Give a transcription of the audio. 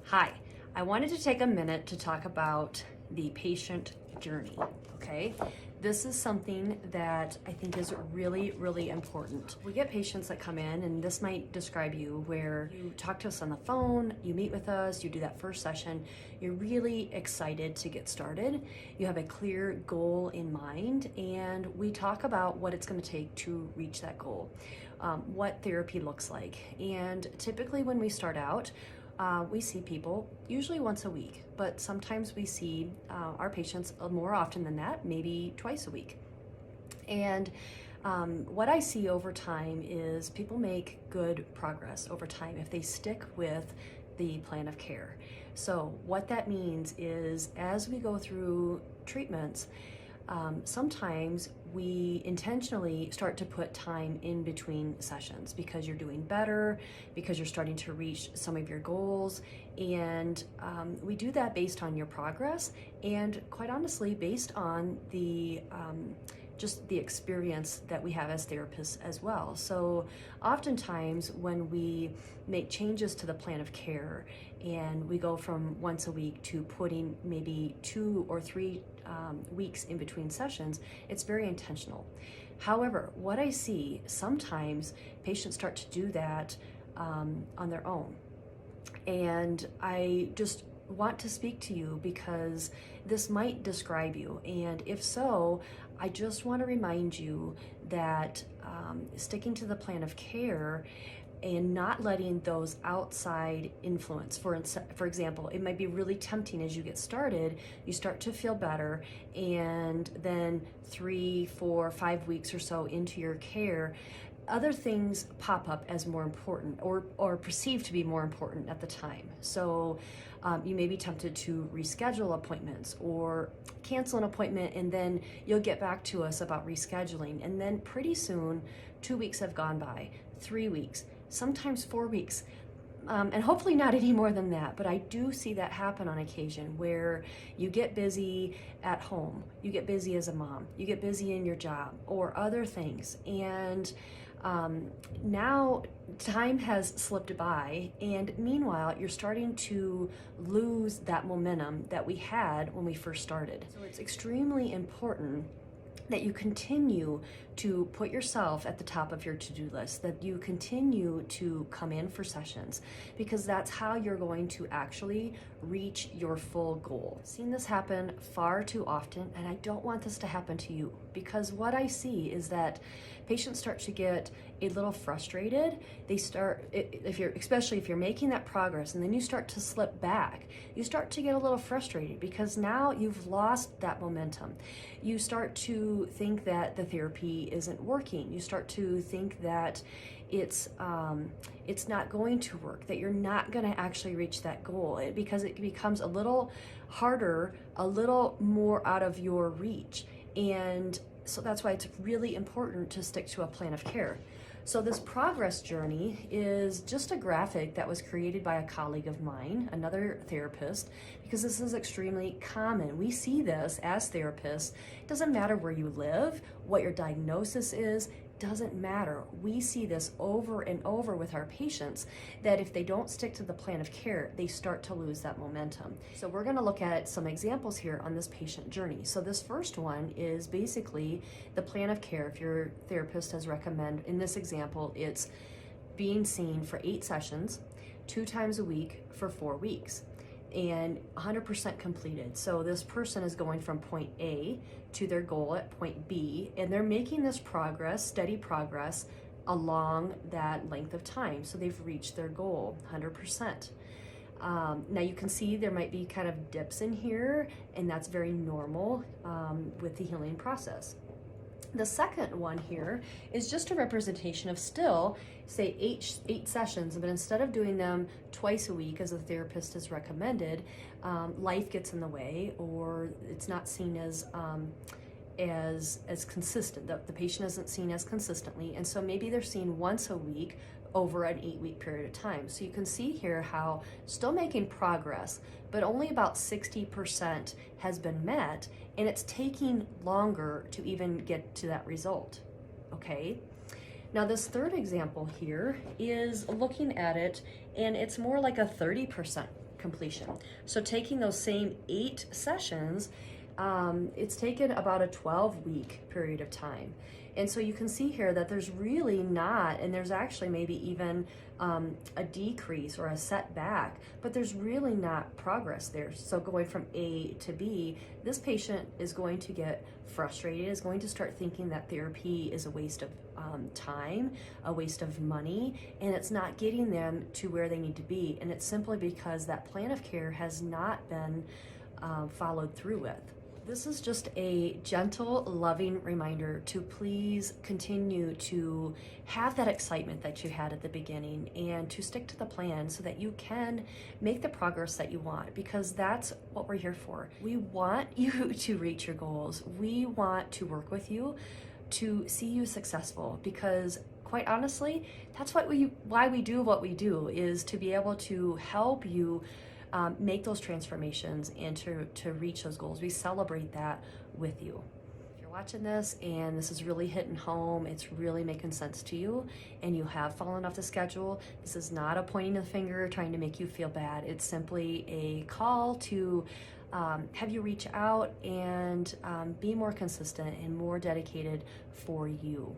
Hi, I wanted to take a minute to talk about the patient journey, okay? This is something that I think is really, really important. We get patients that come in, and this might describe you, where you talk to us on the phone, you meet with us, you do that first session, you're really excited to get started, you have a clear goal in mind, and we talk about what it's going to take to reach that goal, what therapy looks like. And typically when we start out, we see people usually once a week, but sometimes we see our patients more often than that, maybe twice a week. And what I see over time is people make good progress over time if they stick with the plan of care. So what that means is, as we go through treatments, sometimes we intentionally start to put time in between sessions because you're doing better, because you're starting to reach some of your goals, and we do that based on your progress and, quite honestly, based on the just the experience that we have as therapists as well. So oftentimes when we make changes to the plan of care and we go from once a week to putting maybe 2 or 3 weeks in between sessions, it's very intentional. However, what I see, sometimes patients start to do that on their own. And I just want to speak to you because this might describe you. And if so, I just want to remind you that sticking to the plan of care and not letting those outside influence, for example, it might be really tempting as you get started, you start to feel better, and then 3, 4, 5 weeks or so into your care, other things pop up as more important or perceived to be more important at the time. So you may be tempted to reschedule appointments or cancel an appointment, and then you'll get back to us about rescheduling. And then pretty soon, 2 weeks have gone by, 3 weeks, sometimes 4 weeks. And hopefully not any more than that, but I do see that happen on occasion, where you get busy at home, you get busy as a mom, you get busy in your job or other things, and now time has slipped by, and meanwhile you're starting to lose that momentum that we had when we first started. So it's extremely important that you continue to put yourself at the top of your to-do list, that you continue to come in for sessions, because that's how you're going to actually reach your full goal. I've seen this happen far too often, and I don't want this to happen to you, because what I see is that patients start to get a little frustrated. They start, especially if you're making that progress and then you start to slip back, you start to get a little frustrated because now you've lost that momentum. You start to think that the therapy isn't working. You start to think that it's not going to work, that you're not going to actually reach that goal, because it becomes a little harder, a little more out of your reach. And so that's why it's really important to stick to a plan of care. So this progress journey is just a graphic that was created by a colleague of mine, another therapist, because this is extremely common. We see this as therapists. It doesn't matter where you live, what your diagnosis is, doesn't matter. We see this over and over with our patients, that if they don't stick to the plan of care, they start to lose that momentum. So we're going to look at some examples here on this patient journey. So this first one is basically the plan of care. If your therapist has recommended, in this example, it's being seen for 8 sessions, 2 times a week for 4 weeks, and 100% completed. So this person is going from point A to their goal at point B, and they're making this progress, steady progress, along that length of time. So they've reached their goal 100%. Now you can see there might be kind of dips in here, and that's very normal with the healing process. The second one here is just a representation of still, say, 8 sessions, but instead of doing them twice a week as the therapist has recommended, life gets in the way, or it's not seen as consistent. The patient isn't seen as consistently, and so maybe they're seen once a week over an 8-week period of time. So you can see here how still making progress, but only about 60% has been met, and it's taking longer to even get to that result, okay? Now this third example here is looking at it, and it's more like a 30% completion. So taking those same 8 sessions, it's taken about a 12-week period of time. And so you can see here that there's really not, and there's actually maybe even a decrease or a setback, but there's really not progress there. So going from A to B, this patient is going to get frustrated, is going to start thinking that therapy is a waste of time, a waste of money, and it's not getting them to where they need to be. And it's simply because that plan of care has not been followed through with. This is just a gentle, loving reminder to please continue to have that excitement that you had at the beginning and to stick to the plan so that you can make the progress that you want, because that's what we're here for. We want you to reach your goals. We want to work with you to see you successful, because quite honestly, that's why we do what we do, is to be able to help you make those transformations and to reach those goals. We celebrate that with you. If you're watching this and this is really hitting home, it's really making sense to you, and you have fallen off the schedule, this is not a pointing the finger trying to make you feel bad. It's simply a call to have you reach out and be more consistent and more dedicated for you.